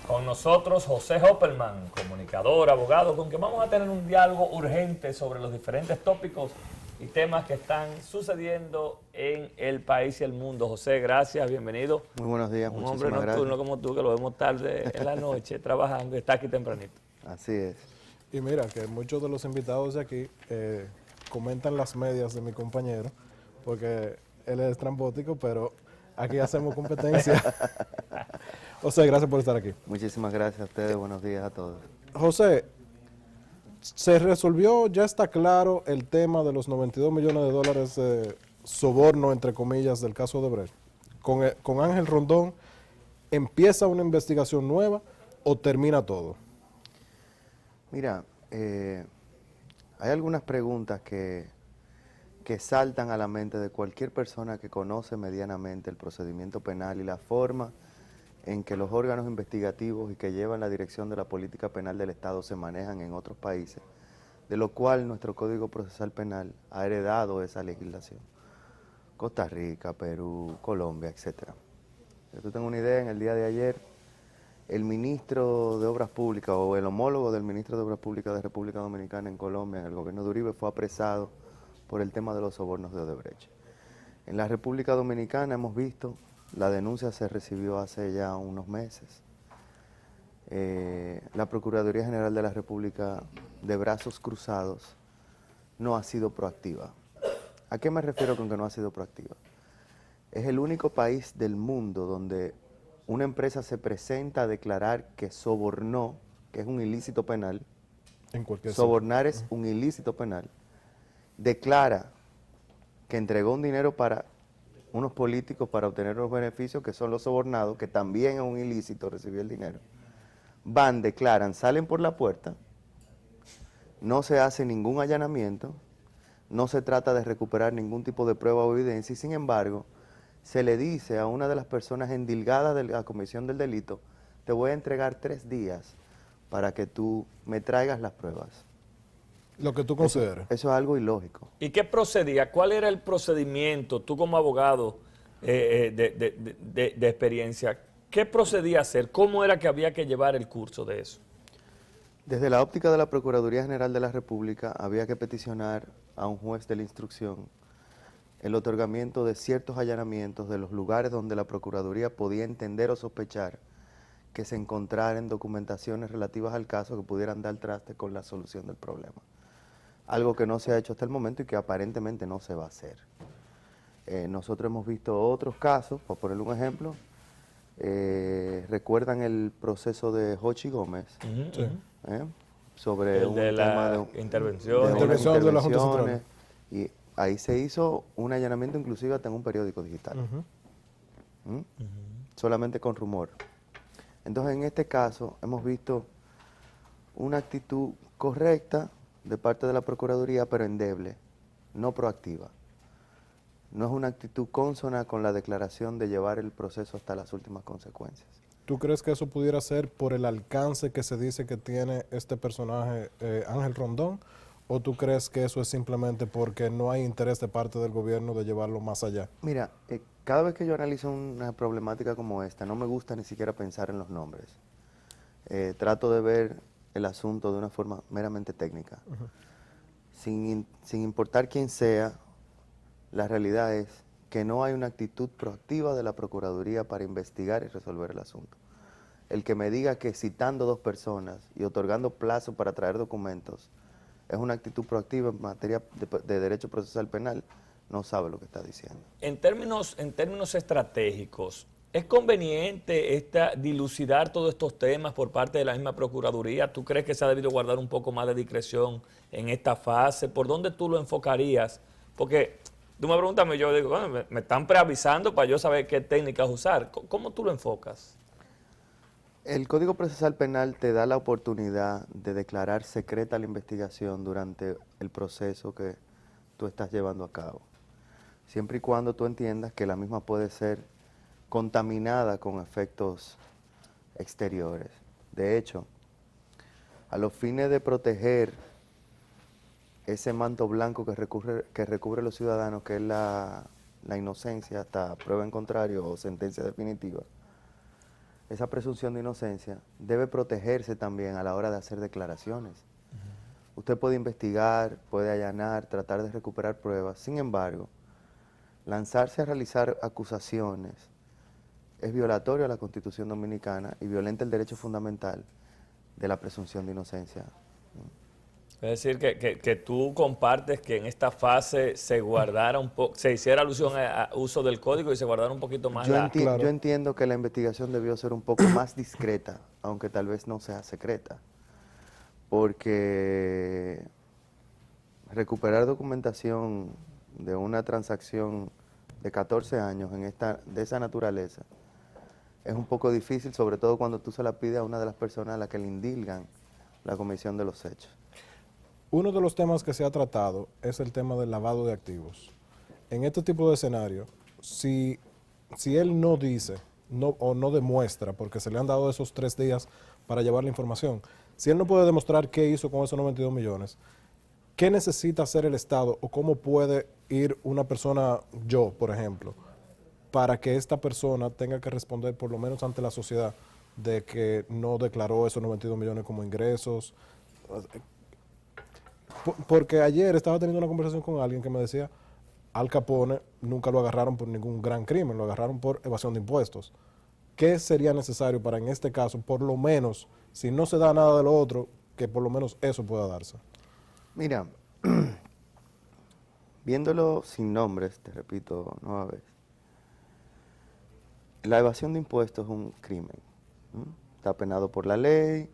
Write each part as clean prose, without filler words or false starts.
Con nosotros José Hoppelman, comunicador, abogado, con quien vamos a tener un diálogo urgente sobre los diferentes tópicos y temas que están sucediendo en el país y el mundo. José, gracias, bienvenido. Muy buenos días, Un muchísimas hombre nocturno gracias. como tú, que lo vemos tarde en la noche trabajando, está aquí tempranito. Así es. Y mira, que muchos de los invitados de aquí comentan las medias de mi compañero, porque él es estrambótico, pero aquí hacemos competencia. José, gracias por estar aquí. Muchísimas gracias a ustedes, buenos días a todos. José, ¿se resolvió, ya está claro el tema de los 92 millones de dólares de soborno, entre comillas, del caso de Brecht? ¿Con Ángel Rondón empieza una investigación nueva o termina todo? Mira, hay algunas preguntas que saltan a la mente de cualquier persona que conoce medianamente el procedimiento penal y la forma en que los órganos investigativos y que llevan la dirección de la política penal del Estado se manejan en otros países, de lo cual nuestro Código Procesal Penal ha heredado esa legislación. Costa Rica, Perú, Colombia, etc. Yo tengo una idea, en el día de ayer, el ministro de Obras Públicas o el homólogo del ministro de Obras Públicas de República Dominicana en Colombia, en el gobierno de Uribe, fue apresado por el tema de los sobornos de Odebrecht. En la República Dominicana hemos visto, la denuncia se recibió hace ya unos meses. La Procuraduría General de la República, de brazos cruzados, no ha sido proactiva. ¿A qué me refiero con que no ha sido proactiva? Es el único país del mundo donde una empresa se presenta a declarar que sobornó, que es un ilícito penal. En cualquier Sobornar es un ilícito penal. Declara que entregó un dinero para unos políticos para obtener unos beneficios que son los sobornados, que también es un ilícito recibir el dinero. Van, declaran, salen por la puerta, no se hace ningún allanamiento, no se trata de recuperar ningún tipo de prueba o evidencia y sin embargo se le dice a una de las personas endilgadas de la comisión del delito, te voy a entregar 3 días para que tú me traigas las pruebas. Lo que tú consideres. Eso es algo ilógico. ¿Y qué procedía? ¿Cuál era el procedimiento, tú como abogado de experiencia, qué procedía a hacer? ¿Cómo era que había que llevar el curso de eso? Desde la óptica de la Procuraduría General de la República había que peticionar a un juez de la instrucción el otorgamiento de ciertos allanamientos de los lugares donde la Procuraduría podía entender o sospechar que se encontraran documentaciones relativas al caso que pudieran dar traste con la solución del problema. Algo que no se ha hecho hasta el momento y que aparentemente no se va a hacer. Nosotros hemos visto otros casos, por ponerle un ejemplo, recuerdan el proceso de Jochi Gómez, Sí. sobre un de tema la intervención. unas Intervención de la Junta Central. intervenciones, y ahí se hizo un allanamiento inclusive hasta en un periódico digital. ¿Mm? Solamente con rumor. Entonces en este caso hemos visto una actitud correcta de parte de la Procuraduría, pero endeble, no proactiva. No es una actitud consona con la declaración de llevar el proceso hasta las últimas consecuencias. ¿Tú crees que eso pudiera ser por el alcance que se dice que tiene este personaje Ángel Rondón? ¿O tú crees que eso es simplemente porque no hay interés de parte del gobierno de llevarlo más allá? Mira, cada vez que yo analizo una problemática como esta, no me gusta ni siquiera pensar en los nombres. Trato de ver el asunto de una forma meramente técnica. Sin importar quién sea, la realidad es que no hay una actitud proactiva de la Procuraduría para investigar y resolver el asunto. El que me diga que citando 2 personas y otorgando plazo para traer documentos es una actitud proactiva en materia de derecho procesal penal, no sabe lo que está diciendo. En términos estratégicos, ¿es conveniente dilucidar todos estos temas por parte de la misma Procuraduría? ¿Tú crees que se ha debido guardar un poco más de discreción en esta fase? ¿Por dónde tú lo enfocarías? Porque tú me preguntas, yo digo, bueno, me están preavisando para yo saber qué técnicas usar. ¿Cómo tú lo enfocas? El Código Procesal Penal te da la oportunidad de declarar secreta la investigación durante el proceso que tú estás llevando a cabo, siempre y cuando tú entiendas que la misma puede ser contaminada con efectos exteriores. De hecho, a los fines de proteger ese manto blanco que recubre a los ciudadanos, que es la inocencia hasta prueba en contrario o sentencia definitiva, esa presunción de inocencia debe protegerse también a la hora de hacer declaraciones. Usted puede investigar, puede allanar, tratar de recuperar pruebas. Sin embargo, lanzarse a realizar acusaciones es violatorio a la Constitución Dominicana y violenta el derecho fundamental de la presunción de inocencia. Es decir, que tú compartes que en esta fase se guardara un poco, se hiciera alusión a uso del código y se guardara un poquito más Claro. Yo entiendo que la investigación debió ser un poco más discreta, aunque tal vez no sea secreta, porque recuperar documentación de una transacción de 14 años de esa naturaleza es un poco difícil, sobre todo cuando tú se la pides a una de las personas a las que le indilgan la comisión de los hechos. Uno de los temas que se ha tratado es el tema del lavado de activos. En este tipo de escenario, si él no dice o no demuestra, porque se le han dado esos 3 días para llevar la información, si él no puede demostrar qué hizo con esos 92 millones, ¿qué necesita hacer el Estado o cómo puede ir una persona, yo, por ejemplo, para que esta persona tenga que responder por lo menos ante la sociedad de que no declaró esos 92 millones como ingresos? Porque ayer estaba teniendo una conversación con alguien que me decía, Al Capone nunca lo agarraron por ningún gran crimen, lo agarraron por evasión de impuestos. ¿Qué sería necesario para en este caso, por lo menos, si no se da nada de lo otro, que por lo menos eso pueda darse? Mira, viéndolo sin nombres, te repito nueva vez, la evasión de impuestos es un crimen. Está penado por la ley,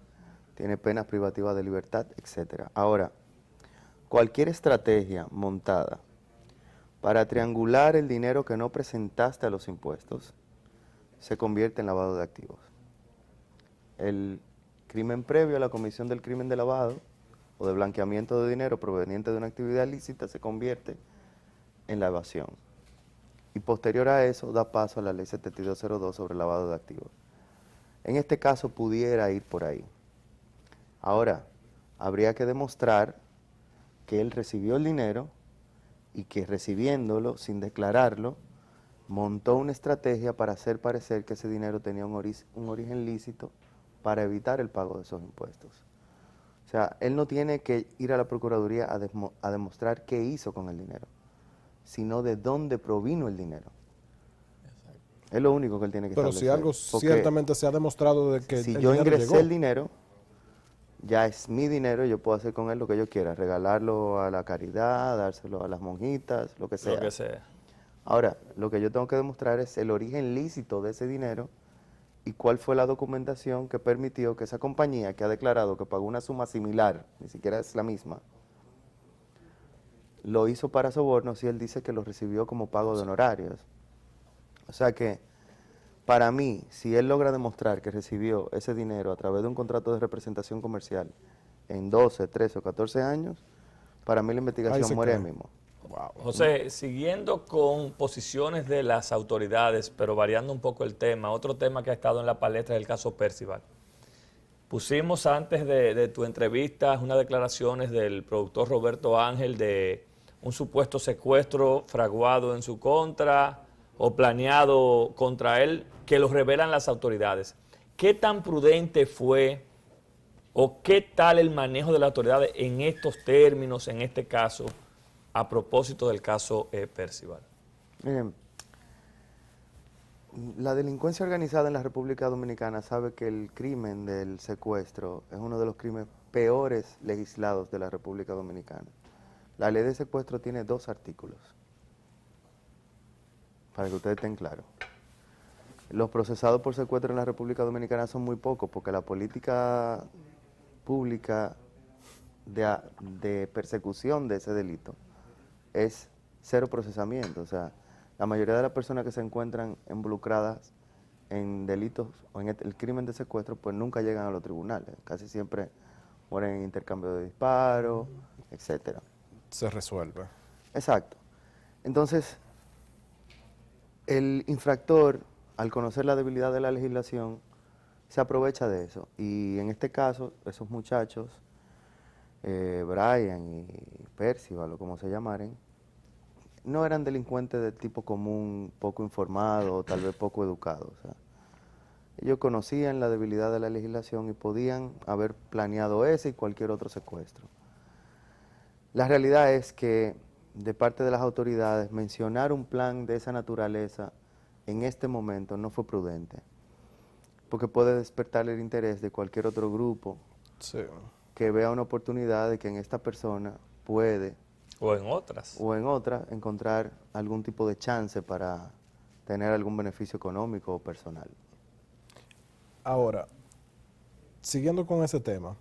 tiene penas privativas de libertad, etc. Ahora, cualquier estrategia montada para triangular el dinero que no presentaste a los impuestos se convierte en lavado de activos. El crimen previo a la comisión del crimen de lavado o de blanqueamiento de dinero proveniente de una actividad ilícita se convierte en la evasión. Y posterior a eso da paso a la ley 7202 sobre lavado de activos. En este caso pudiera ir por ahí. Ahora, habría que demostrar que él recibió el dinero y que recibiéndolo, sin declararlo, montó una estrategia para hacer parecer que ese dinero tenía un origen lícito para evitar el pago de esos impuestos. O sea, él no tiene que ir a la Procuraduría a demostrar qué hizo con el dinero, sino de dónde provino el dinero. Es lo único que él tiene que Pero establecer. si algo Porque ciertamente se ha demostrado de que si el yo dinero ingresé llegó, el dinero, ya es mi dinero, yo puedo hacer con él lo que yo quiera, regalarlo a la caridad, dárselo a las monjitas, lo que sea. lo que sea. Ahora, lo que yo tengo que demostrar es el origen lícito de ese dinero y cuál fue la documentación que permitió que esa compañía que ha declarado que pagó una suma similar, ni siquiera es la misma, lo hizo para sobornos y él dice que lo recibió como pago de honorarios. O sea que, para mí, si él logra demostrar que recibió ese dinero a través de un contrato de representación comercial en 12, 13 o 14 años, para mí la ahí investigación se muere ahí cae. mismo. Wow. José, siguiendo con posiciones de las autoridades, pero variando un poco el tema, otro tema que ha estado en la palestra es el caso Percival. Pusimos antes de tu entrevista unas declaraciones del productor Roberto Ángel de un supuesto secuestro fraguado en su contra o planeado contra él, que lo revelan las autoridades. ¿Qué tan prudente fue o qué tal el manejo de las autoridades en estos términos, en este caso, a propósito del caso Percival? Miren, la delincuencia organizada en la República Dominicana sabe que el crimen del secuestro es uno de los crímenes peores legislados de la República Dominicana. La ley de secuestro tiene 2 artículos, para que ustedes estén claros. Los procesados por secuestro en la República Dominicana son muy pocos, porque la política pública de persecución de ese delito es 0 procesamiento. O sea, la mayoría de las personas que se encuentran involucradas en delitos o en el crimen de secuestro, pues nunca llegan a los tribunales. Casi siempre mueren en intercambio de disparos, etcétera. Se resuelve. Exacto. Entonces, el infractor, al conocer la debilidad de la legislación, se aprovecha de eso. Y en este caso, esos muchachos, Brian y Percival, o como se llamaren, no eran delincuentes de tipo común, poco informado, o tal vez poco educado. O sea, Ellos conocían la debilidad de la legislación y podían haber planeado ese y cualquier otro secuestro. La realidad es que de parte de las autoridades mencionar un plan de esa naturaleza en este momento no fue prudente, porque puede despertar el interés de cualquier otro grupo Sí. que vea una oportunidad de que en esta persona puede O en otras. o en otra encontrar algún tipo de chance para tener algún beneficio económico o personal. Ahora, siguiendo con ese tema,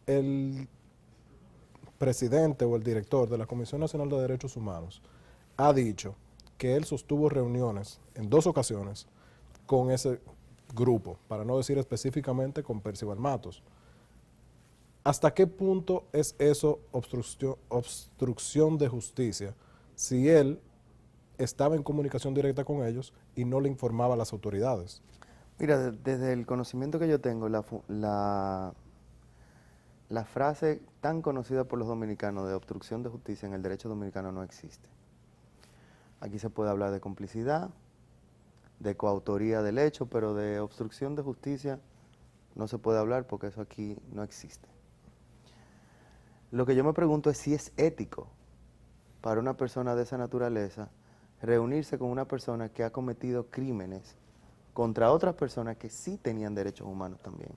el presidente o el director de la Comisión Nacional de Derechos Humanos ha dicho que él sostuvo reuniones en 2 ocasiones con ese grupo, para no decir específicamente con Percival Matos. ¿Hasta qué punto es eso obstrucción de justicia si él estaba en comunicación directa con ellos y no le informaba a las autoridades? Mira, desde el conocimiento que yo tengo, la frase tan conocida por los dominicanos de obstrucción de justicia en el derecho dominicano no existe. Aquí se puede hablar de complicidad, de coautoría del hecho, pero de obstrucción de justicia no se puede hablar porque eso aquí no existe. Lo que yo me pregunto es si es ético para una persona de esa naturaleza reunirse con una persona que ha cometido crímenes contra otras personas que sí tenían derechos humanos también.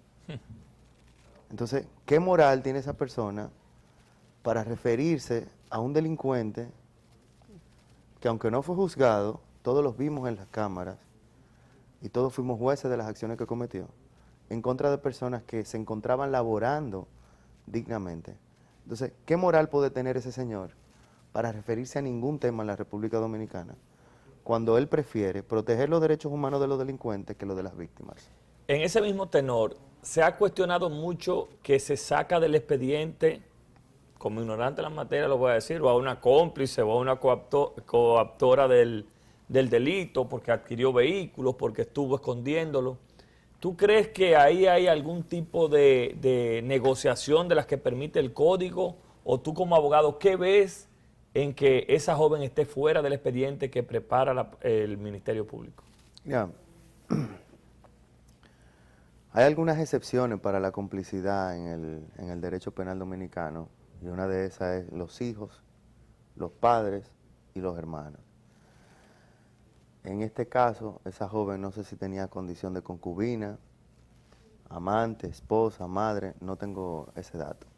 Entonces, ¿qué moral tiene esa persona para referirse a un delincuente que, aunque no fue juzgado, todos los vimos en las cámaras y todos fuimos jueces de las acciones que cometió, en contra de personas que se encontraban laborando dignamente? Entonces, ¿qué moral puede tener ese señor para referirse a ningún tema en la República Dominicana cuando él prefiere proteger los derechos humanos de los delincuentes que los de las víctimas? En ese mismo tenor, se ha cuestionado mucho que se saca del expediente, como ignorante en la materia lo voy a decir, o a una cómplice o a una coautora del delito porque adquirió vehículos, porque estuvo escondiéndolo. ¿Tú crees que ahí hay algún tipo de negociación de las que permite el código? O tú como abogado, ¿qué ves en que esa joven esté fuera del expediente que prepara el Ministerio Público? Ya. Hay algunas excepciones para la complicidad en el derecho penal dominicano, y una de esas es los hijos, los padres y los hermanos. En este caso, esa joven no sé si tenía condición de concubina, amante, esposa, madre, no tengo ese dato.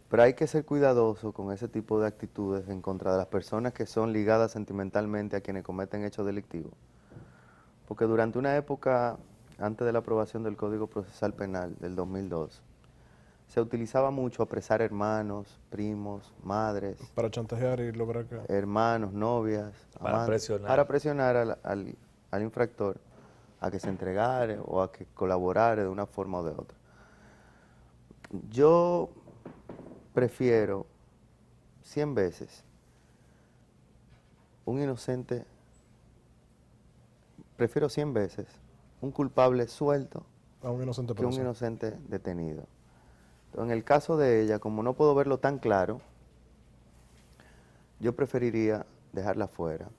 Pero hay que ser cuidadoso con ese tipo de actitudes en contra de las personas que son ligadas sentimentalmente a quienes cometen hechos delictivos. Porque durante una época, antes de la aprobación del Código Procesal Penal del 2002, se utilizaba mucho apresar hermanos, primos, madres, Para chantajear y lograr que... hermanos, novias, Para presionar. para presionar al infractor a que se entregare o a que colaborare de una forma o de otra. Yo prefiero 100 veces un inocente, prefiero 100 veces un culpable suelto A un inocente que un preso. inocente detenido. Entonces, en el caso de ella, como no puedo verlo tan claro, yo preferiría dejarla fuera.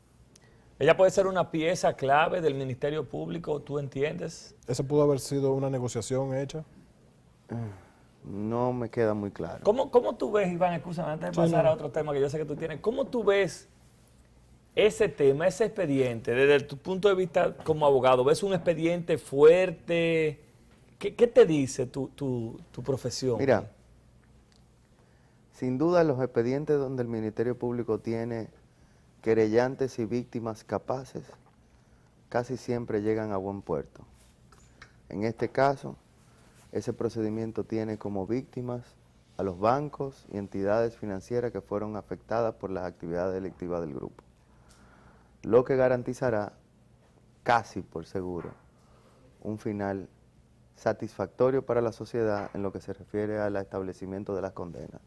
Ella puede ser una pieza clave del Ministerio Público, ¿tú entiendes? ¿Esa pudo haber sido una negociación hecha? No me queda muy claro. ¿Cómo tú ves, Iván, escúchame, antes de Sí, pasar no. a otro tema que yo sé que tú tienes, cómo tú ves ese tema, ese expediente, desde tu punto de vista como abogado? ¿Ves un expediente fuerte? ¿Qué te dice tu profesión? Mira, sin duda los expedientes donde el Ministerio Público tiene querellantes y víctimas capaces, casi siempre llegan a buen puerto. En este caso, ese procedimiento tiene como víctimas a los bancos y entidades financieras que fueron afectadas por las actividades delictivas del grupo, lo que garantizará, casi por seguro, un final satisfactorio para la sociedad en lo que se refiere al establecimiento de las condenas.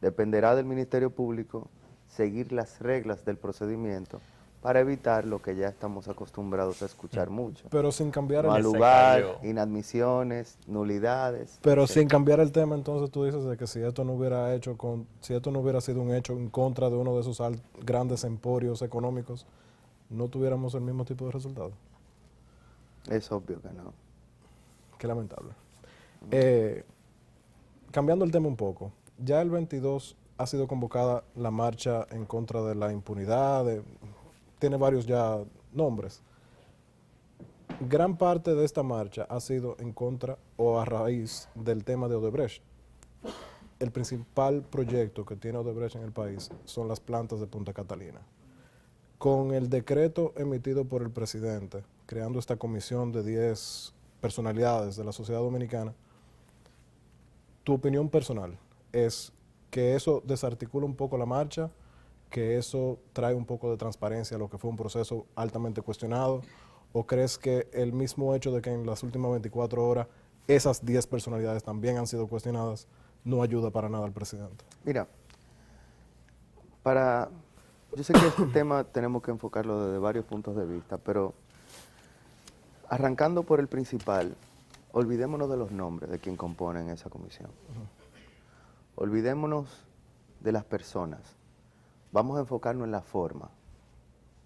Dependerá del Ministerio Público seguir las reglas del procedimiento para evitar lo que ya estamos acostumbrados a escuchar mucho. Pero sin cambiar No el... al se lugar, cayó. inadmisiones, nulidades. Pero etc. sin cambiar el tema, entonces tú dices de que si esto no hubiera si esto no hubiera sido un hecho en contra de uno de esos grandes emporios económicos, no tuviéramos el mismo tipo de resultado. Es obvio que no. Qué lamentable. Cambiando el tema un poco, ya el 22 ha sido convocada la marcha en contra de la impunidad, tiene varios ya nombres. Gran parte de esta marcha ha sido en contra o a raíz del tema de Odebrecht. El principal proyecto que tiene Odebrecht en el país son las plantas de Punta Catalina. Con el decreto emitido por el presidente, creando esta comisión de 10 personalidades de la sociedad dominicana, tu opinión personal es que eso desarticula un poco la marcha, que eso trae un poco de transparencia a lo que fue un proceso altamente cuestionado, o crees que el mismo hecho de que en las últimas 24 horas esas 10 personalidades también han sido cuestionadas no ayuda para nada al presidente? Mira, yo sé que este tema tenemos que enfocarlo desde varios puntos de vista, pero arrancando por el principal, olvidémonos de los nombres de quien componen esa comisión. Olvidémonos de las personas. Vamos a enfocarnos en la forma.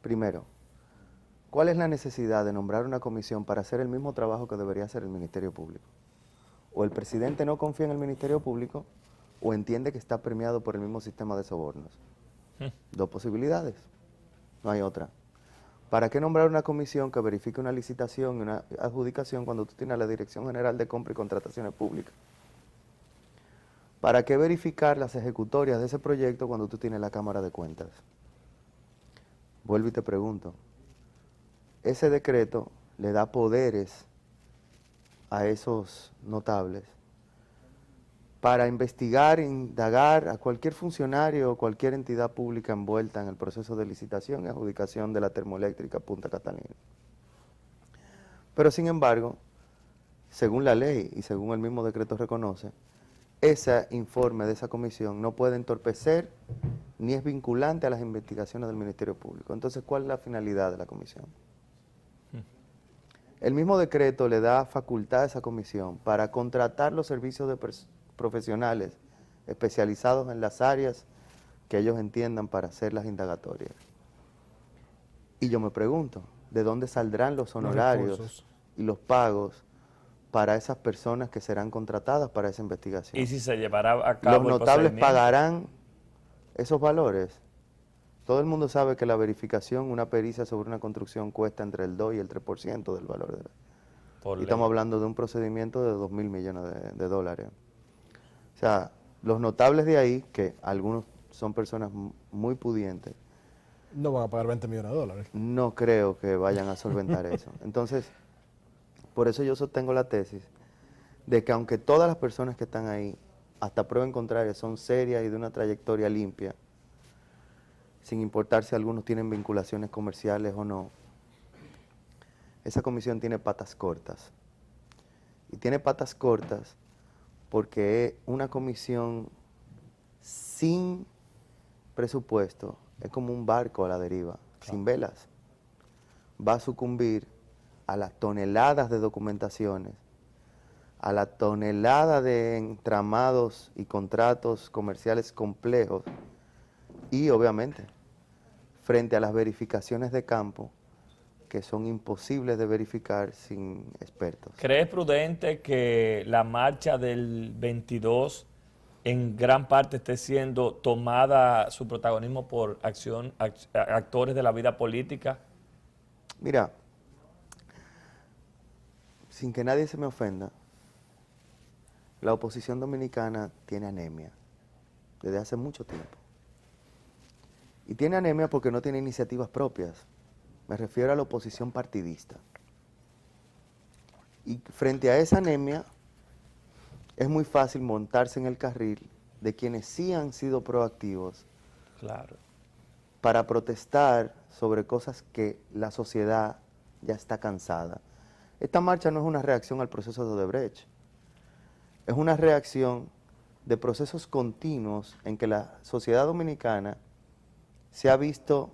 Primero, ¿cuál es la necesidad de nombrar una comisión para hacer el mismo trabajo que debería hacer el Ministerio Público? O el presidente no confía en el Ministerio Público o entiende que está premiado por el mismo sistema de sobornos. Dos posibilidades, no hay otra. ¿Para qué nombrar una comisión que verifique una licitación y una adjudicación cuando tú tienes la Dirección General de Compra y Contrataciones Públicas? ¿Para qué verificar las ejecutorias de ese proyecto cuando tú tienes la Cámara de Cuentas? Vuelvo y te pregunto, ese decreto le da poderes a esos notables para investigar, indagar a cualquier funcionario o cualquier entidad pública envuelta en el proceso de licitación y adjudicación de la termoeléctrica Punta Catalina. Pero sin embargo, según la ley y según el mismo decreto reconoce, ese informe de esa comisión no puede entorpecer ni es vinculante a las investigaciones del Ministerio Público. Entonces, ¿cuál es la finalidad de la comisión? El mismo decreto le da facultad a esa comisión para contratar los servicios de profesionales especializados en las áreas que ellos entiendan para hacer las indagatorias. Y yo me pregunto, ¿de dónde saldrán los honorarios y los pagos para esas personas que serán contratadas para esa investigación? ¿Y si se llevará a cabo ¿Los notables pagarán esos valores? Todo el mundo sabe que la verificación, una pericia sobre una construcción cuesta entre el 2 y el 3% del valor de la... Y estamos hablando de un procedimiento de 2.000 millones de dólares. O sea, los notables de ahí, que algunos son personas muy pudientes, no van a pagar 20 millones de dólares. No creo que vayan a solventar eso. Entonces, por eso yo sostengo la tesis de que aunque todas las personas que están ahí, hasta prueba en contraria, son serias y de una trayectoria limpia, sin importar si algunos tienen vinculaciones comerciales o no, esa comisión tiene patas cortas. Y tiene patas cortas porque es una comisión sin presupuesto, es como un barco a la deriva, sin velas. Va a sucumbir a las toneladas de documentaciones, a la tonelada de entramados y contratos comerciales complejos y obviamente frente a las verificaciones de campo que son imposibles de verificar sin expertos. ¿Crees prudente que la marcha del 22 en gran parte esté siendo tomada su protagonismo por actores de la vida política? Mira, sin que nadie se me ofenda, la oposición dominicana tiene anemia desde hace mucho tiempo. Y tiene anemia porque no tiene iniciativas propias. Me refiero a la oposición partidista. Y frente a esa anemia, es muy fácil montarse en el carril de quienes sí han sido proactivos. Claro. Para protestar sobre cosas que la sociedad ya está cansada. Esta marcha no es una reacción al proceso de Odebrecht. Es una reacción de procesos continuos en que la sociedad dominicana se ha visto...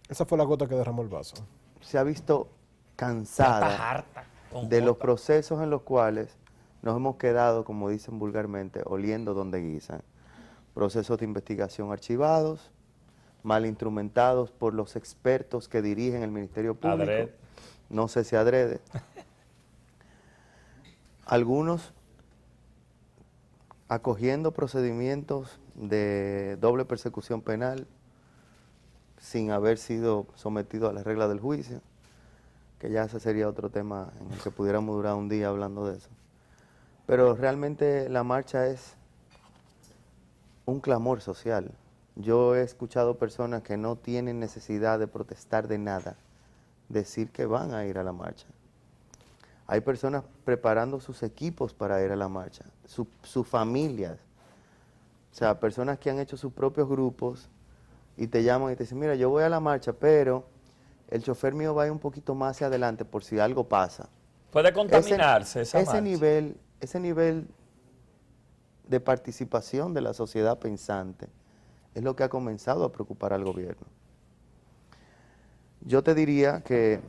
Esa fue la gota que derramó el vaso. Se ha visto cansada de los procesos en los cuales nos hemos quedado, como dicen vulgarmente, oliendo donde guisan. Procesos de investigación archivados, mal instrumentados por los expertos que dirigen el Ministerio Público. no sé si adrede. Algunos acogiendo procedimientos de doble persecución penal sin haber sido sometido a las reglas del juicio, que ya ese sería otro tema en el que pudiéramos durar un día hablando de eso. Pero realmente la marcha es un clamor social. Yo he escuchado personas que no tienen necesidad de protestar de nada, decir que van a ir a la marcha. Hay personas preparando sus equipos para ir a la marcha, sus familias. O sea, personas que han hecho sus propios grupos y te llaman y te dicen, mira, yo voy a la marcha, pero el chofer mío va a ir un poquito más hacia adelante por si algo pasa. Puede contaminarse esa marcha. Ese nivel de participación de la sociedad pensante es lo que ha comenzado a preocupar al gobierno. Yo te diría que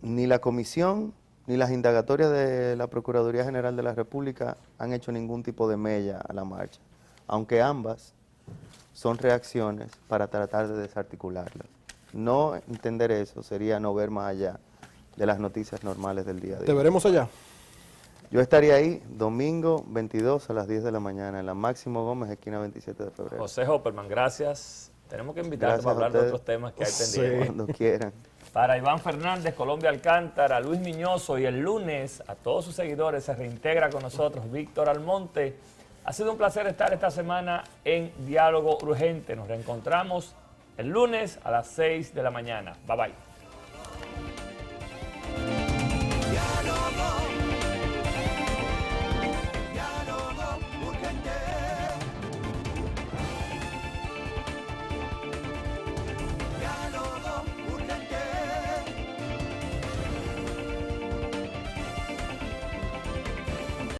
ni la comisión ni las indagatorias de la Procuraduría General de la República han hecho ningún tipo de mella a la marcha, aunque ambas son reacciones para tratar de desarticularla. No entender eso sería no ver más allá de las noticias normales del día a día. ¿Te veremos allá? Yo estaría ahí domingo 22 a las 10 de la mañana en la Máximo Gómez, esquina 27 de febrero. José Hopperman, gracias. Tenemos que invitarte Gracias para hablar a de ustedes. otros temas que hay Sí. pendientes. Cuando quieran. Para Iván Fernández, Colombia Alcántara, Luis Miñoso y el lunes a todos sus seguidores se reintegra con nosotros Víctor Almonte. Ha sido un placer estar esta semana en Diálogo Urgente. Nos reencontramos el lunes a las 6 de la mañana. Bye bye.